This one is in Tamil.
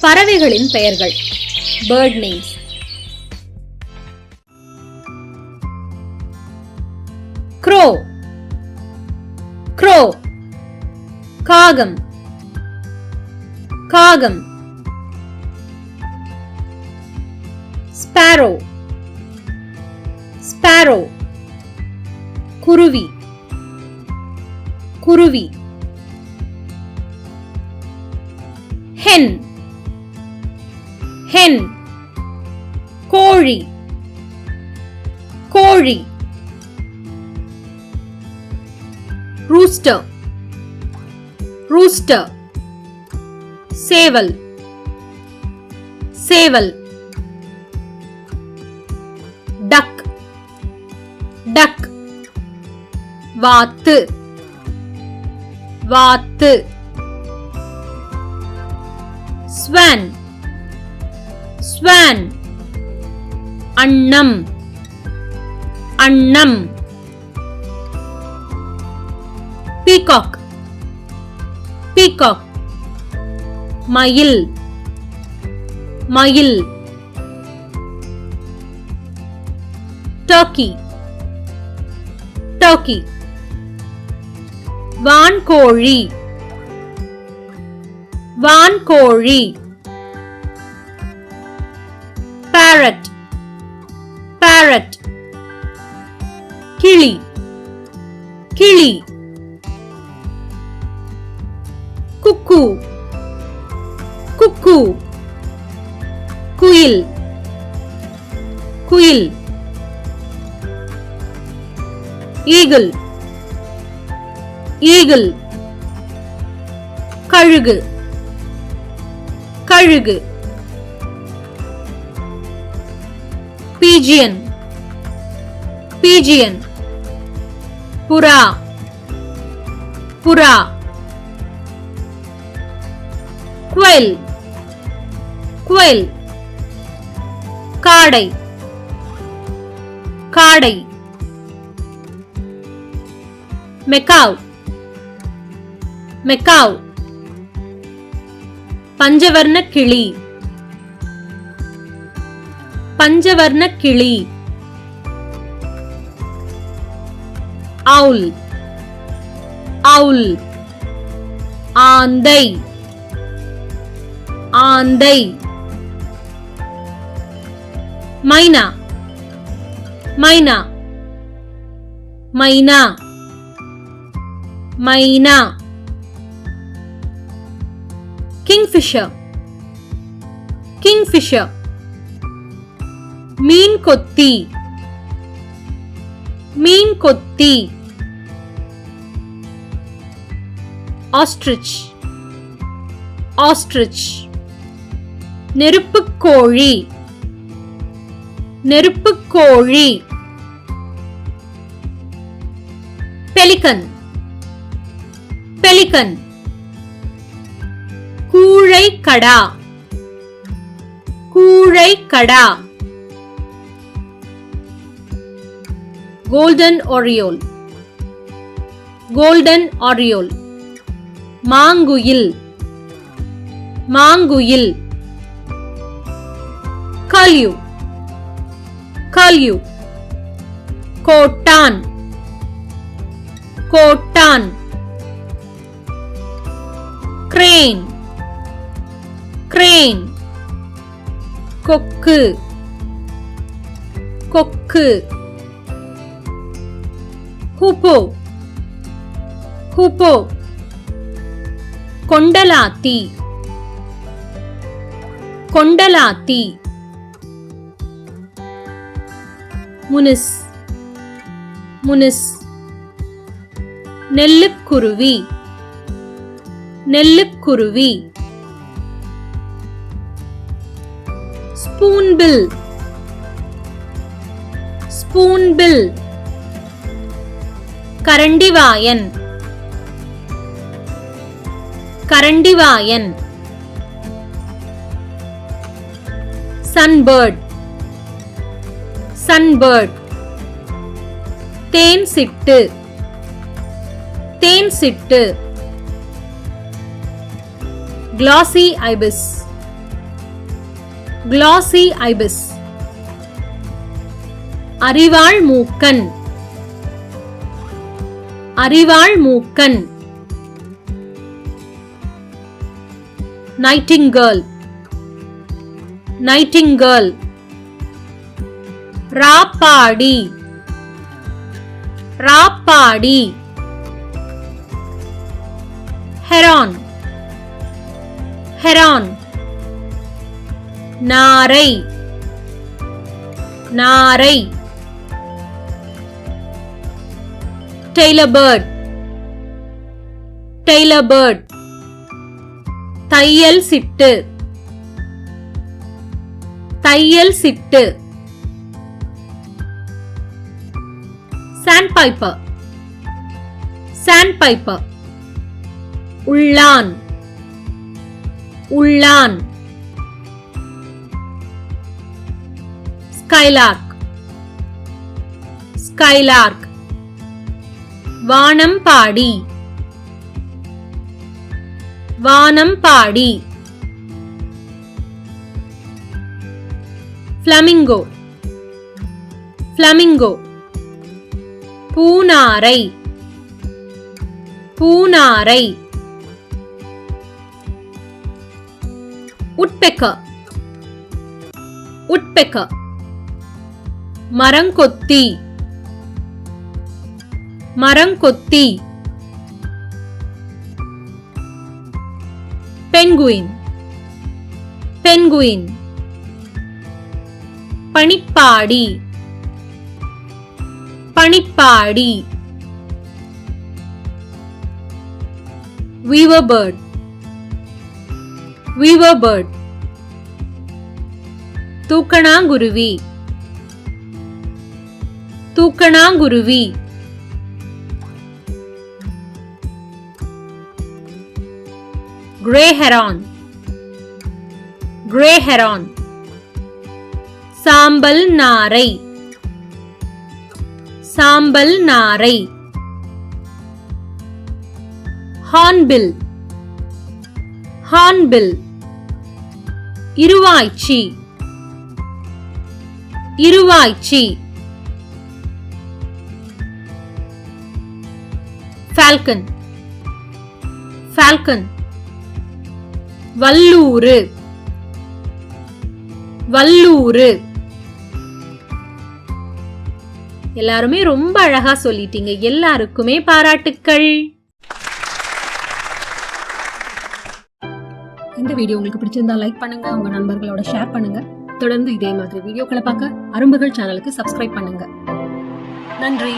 பறவைகளின் பெயர்கள். Bird names. Crow, crow. காகம், காகம். Sparrow, sparrow. குருவி, குருவி. Hen, hen. கோழி, கோழி. Rooster, rooster. சேவல், சேவல். Duck, duck. வாத்து, வாத்து. Swan, swan. அன்னம், அன்னம். Peacock, peacock. மயில், மயில். Turkey, turkey. வான்கோழி, வான்கோழி. Parrot, parrot. கிளி, கிளி. cuckoo, cuckoo. குயில், குயில். Eagle, eagle. கழுகு, கழுகு. Pigeon, pigeon. புறா, புறா. Quail, quail. காடை, காடை. Macaw, macaw. பஞ்சவர்ண கிளி, பஞ்சவர்ண கிளி. Owl, owl. ஆந்தை, ஆந்தை. மைனா, மைனா, மைனா, மைனா. Kingfisher, kingfisher. மீன் கொத்தி, மீன் கொத்தி. Ostrich, ostrich. நெருப்புக்கோழி, நெருப்புக்கோழி. Pelican, pelican. கூழைக்கடா, கூழைக்கடா. Golden oriole, golden oriole. மாங்குயில், மாங்குயில். Curlew, curlew. கோட்டான், கோட்டான். Crane, crane. கொக்கு, கொக்கு. Hoopoe, hoopoe. Kondalathi, Kondalathi. Munis, Munis. நெல்லுக்குருவி, நெல்லுக்குருவி. Spoonbill, spoonbill. கரண்டிவாயன், கரண்டிவாயன். Sunbird, sunbird. தேன் சிட்டு, தேன் சிட்டு. Glossy ibis, glossy ibis. அரிவாள் மூக்கன். அரிவாள் மூக்கன். nightingale. nightingale. ராப்பாடி. ராப்பாடி. heron. heron. நாரை. நாரை. tailor bird. tailor bird. தையல் சிட்டு. தையல் சிட்டு. sandpiper. sandpiper. உள்ளான். உள்ளான். skylark. skylark. வானம்பாடி. வானம்பாடி. flamingo. flamingo. பூனாரை. பூனாரை. woodpecker. woodpecker. மரங்கொத்தி. மரங்கொத்தி. penguin. penguin. பனிப்பாடி. பனிப்பாடி. weaver bird. weaver bird. தூக்கணாங்குருவி. தூக்கணாங்குருவி. grey heron. grey heron. சாம்பல் நாரை. சாம்பல் நாரை. hornbill. hornbill. இருவாய்ச்சி. இருவாய்ச்சி. falcon. falcon. வல்லூறு. வல்லூறு. எல்லாருமே ரொம்ப அழகா சொல்லிட்டீங்க. எல்லாருக்குமே பாராட்டுக்கள். இந்த வீடியோ உங்களுக்கு பிடிச்சிருந்தா லைக் பண்ணுங்க, உங்க நண்பர்களோட ஷேர் பண்ணுங்க. தொடர்ந்து இதே மாதிரி வீடியோக்களை பார்க்க அரும்புகள் சேனலுக்கு சப்ஸ்கிரைப் பண்ணுங்க. நன்றி.